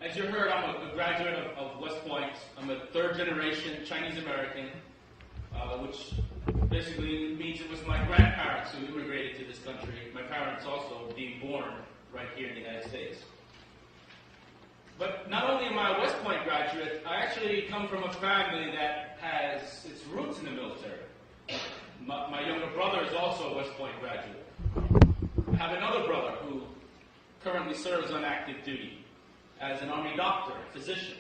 As you heard, I'm a graduate of West Point. I'm a third-generation Chinese-American, which basically means it was my grandparents who immigrated to this country. My parents also being born right here in the United States. But not only am I a West Point graduate, I actually come from a family that has its roots in the military. My younger brother is also a West Point graduate. I have another brother who currently serves on active duty as an Army doctor, physician.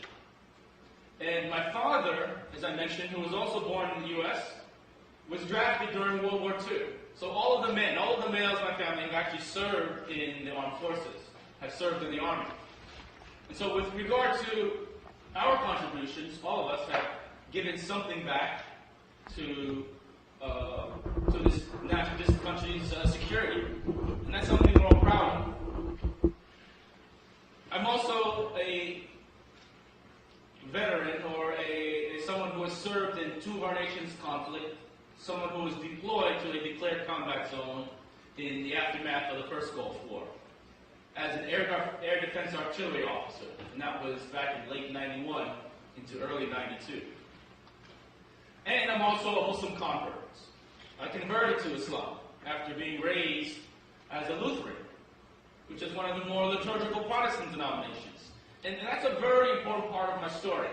And my father, as I mentioned, who was also born in the U.S., was drafted during World War II. So all of the males in my family have actually served in the armed forces, have served in the Army. And so with regard to our contributions, all of us have given something back to this country's security. And that's something we're all proud of. I'm also a veteran, or someone who has served in two of our nation's conflict, someone who was deployed to a declared combat zone in the aftermath of the First Gulf War as an air defense artillery officer, and that was back in late 91 into early 92. And I'm also a Muslim convert. I converted to Islam after being raised as a Lutheran, which is one of the more liturgical Protestant denominations. And that's a very important part of my story,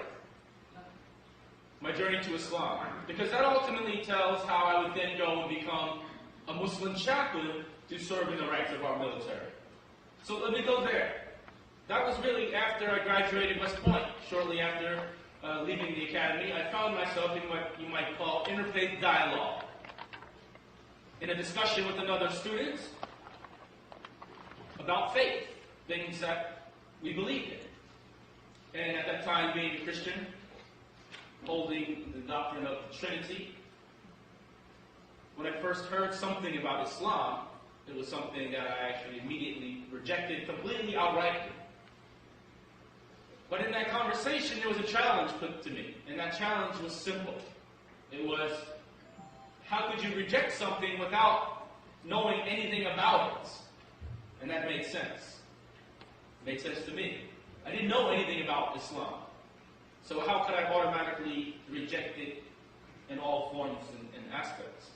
my journey to Islam, because that ultimately tells how I would then go and become a Muslim chaplain to serve in the ranks of our military. So let me go there. That was really after I graduated West Point. Shortly after leaving the academy, I found myself in what you might call interfaith dialogue, in a discussion with another student about faith, things that we believed in. And at that time, being a Christian, holding the doctrine of the Trinity, when I first heard something about Islam, it was something that I actually immediately rejected completely outright. But in that conversation, there was a challenge put to me, and that challenge was simple. It was, how could you reject something without knowing anything about it? And that made sense. It made sense to me. I didn't know anything about Islam. So how could I automatically reject it in all forms and aspects?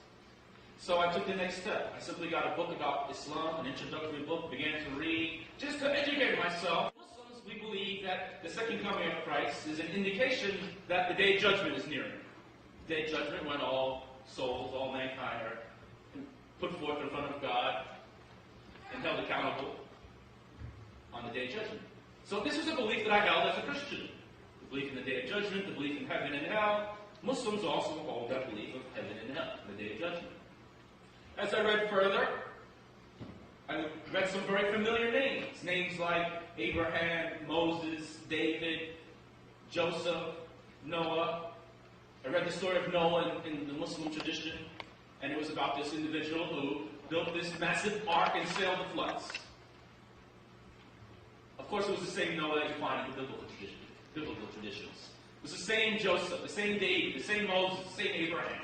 So I took the next step. I simply got a book about Islam, an introductory book, began to read, just to educate myself. Muslims, we believe that the second coming of Christ is an indication that the day of judgment is nearing. The day of judgment, when all souls, all mankind are put forth in front of God and held accountable on the day of judgment. So this is a belief that I held as a Christian. The belief in the day of judgment, the belief in heaven and hell. Muslims also hold that belief of heaven and hell, the day of judgment. As I read further, I read some very familiar names. Names like Abraham, Moses, David, Joseph, Noah. I read the story of Noah in the Muslim tradition, and it was about this individual who built this massive ark and sailed the floods. Of course, it was the same Noah that you find in the biblical traditions. It was the same Joseph, the same David, the same Moses, the same Abraham.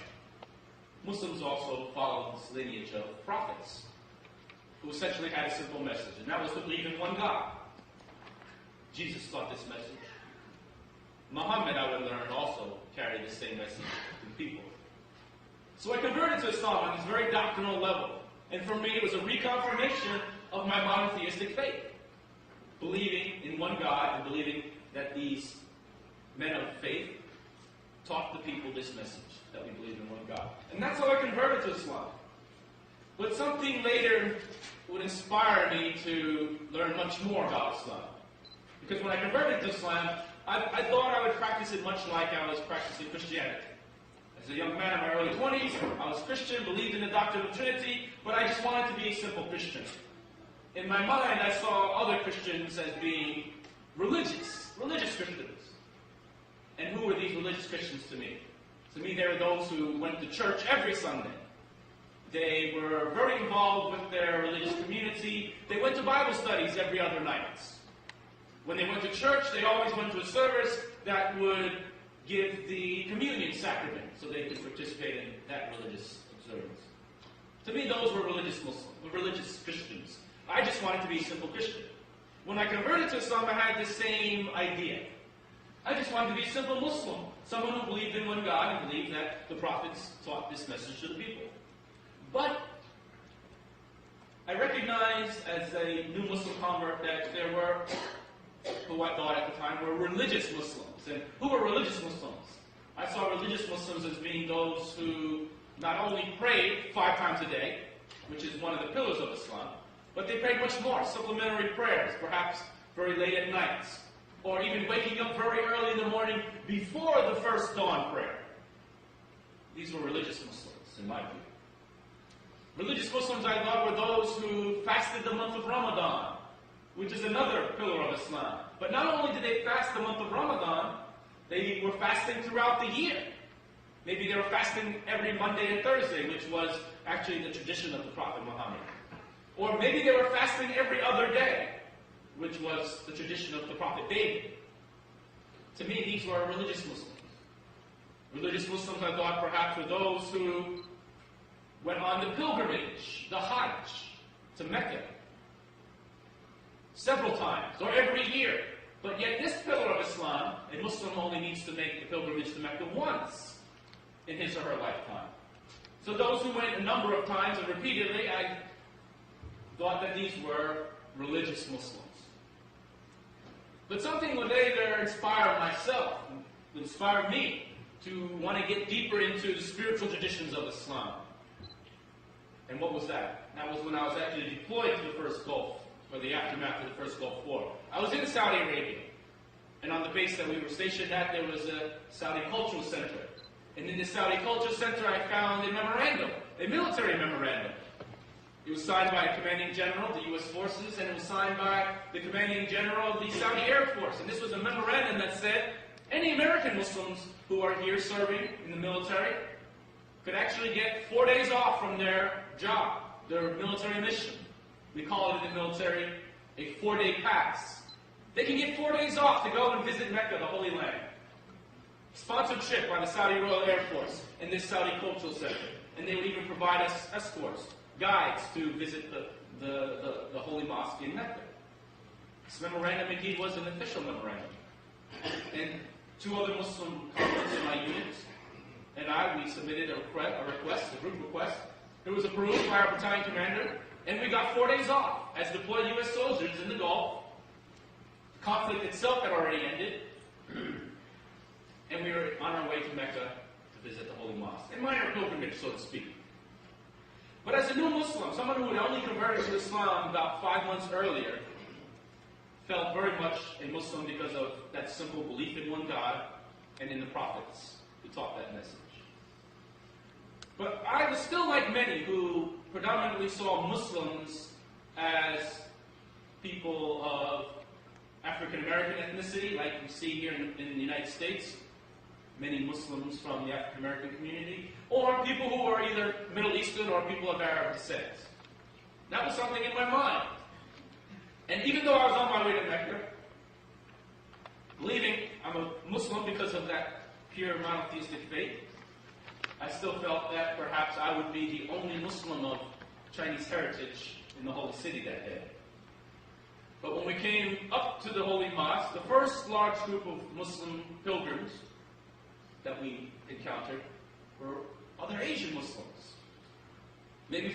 Muslims also followed this lineage of prophets who essentially had a simple message, and that was to believe in one God. Jesus taught this message. Muhammad, I would learn, also carried the same message to people. So I converted to Islam on this very doctrinal level, and for me it was a reconfirmation of my monotheistic faith, believing in one God and believing that these men of faith taught the people this message, that we believe in one God. And that's how I converted to Islam. But something later would inspire me to learn much more about Islam. Because when I converted to Islam, I thought I would practice it much like I was practicing Christianity. As a young man in my early 20s, I was Christian, believed in the doctrine of Trinity, but I just wanted to be a simple Christian. In my mind, I saw other Christians as being religious Christians. And who were these religious Christians to me? To me, they were those who went to church every Sunday. They were very involved with their religious community. They went to Bible studies every other night. When they went to church, they always went to a service that would give the communion sacrament so they could participate in that religious observance. To me, those were religious Muslims, religious Christians. I just wanted to be a simple Christian. When I converted to Islam, I had the same idea. I just wanted to be a simple Muslim, someone who believed in one God and believed that the prophets taught this message to the people. But I recognized as a new Muslim convert that there were, who I thought at the time were religious Muslims. And who were religious Muslims? I saw religious Muslims as being those who not only prayed 5 times a day, which is one of the pillars of Islam, but they prayed much more, supplementary prayers, perhaps very late at night, or even waking up very early in the morning before the first dawn prayer. These were religious Muslims, in my view. Religious Muslims, I thought, were those who fasted the month of Ramadan, which is another pillar of Islam. But not only did they fast the month of Ramadan, they were fasting throughout the year. Maybe they were fasting every Monday and Thursday, which was actually the tradition of the Prophet Muhammad. Or maybe they were fasting every other day, which was the tradition of the Prophet David. To me, these were religious Muslims. Religious Muslims, I thought, perhaps were those who went on the pilgrimage, the Hajj, to Mecca several times, or every year. But yet this pillar of Islam, a Muslim only needs to make the pilgrimage to Mecca once in his or her lifetime. So those who went a number of times and repeatedly, I thought that these were religious Muslims. But something would later inspire myself, inspire me to want to get deeper into the spiritual traditions of Islam. And what was that? That was when I was actually deployed to the first Gulf, or the aftermath of the first Gulf War. I was in Saudi Arabia, and on the base that we were stationed at, there was a Saudi Cultural Center. And in the Saudi Cultural Center, I found a memorandum, a military memorandum. It was signed by a commanding general of the U.S. forces, and it was signed by the commanding general of the Saudi Air Force. And this was a memorandum that said any American Muslims who are here serving in the military could actually get 4 days off from their job, their military mission. We call it in the military a 4-day pass. They can get 4 days off to go and visit Mecca, the Holy Land. Sponsored trip by the Saudi Royal Air Force in this Saudi Cultural Center. And they would even provide us escorts, guides to visit the Holy Mosque in Mecca. This memorandum indeed was an official memorandum. And 2 other Muslim converts in my unit and we submitted a group request. It was approved by our battalion commander, and we got 4 days off as deployed U.S. soldiers in the Gulf. The conflict itself had already ended, and we were on our way to Mecca to visit the Holy Mosque. A minor pilgrimage, so to speak. But as a new Muslim, someone who had only converted to Islam about 5 months earlier, felt very much a Muslim because of that simple belief in one God and in the prophets who taught that message. But I was still like many who predominantly saw Muslims as people of African American ethnicity, like we see here in the United States, many Muslims from the African American community, or people who are either Middle Eastern or people of Arab descent. That was something in my mind. And even though I was on my way to Mecca, believing I'm a Muslim because of that pure monotheistic faith, I still felt that perhaps I would be the only Muslim of Chinese heritage in the Holy City that day. But when we came up to the Holy Mosque, the first large group of Muslim pilgrims that we encountered were other Asian Muslims. Maybe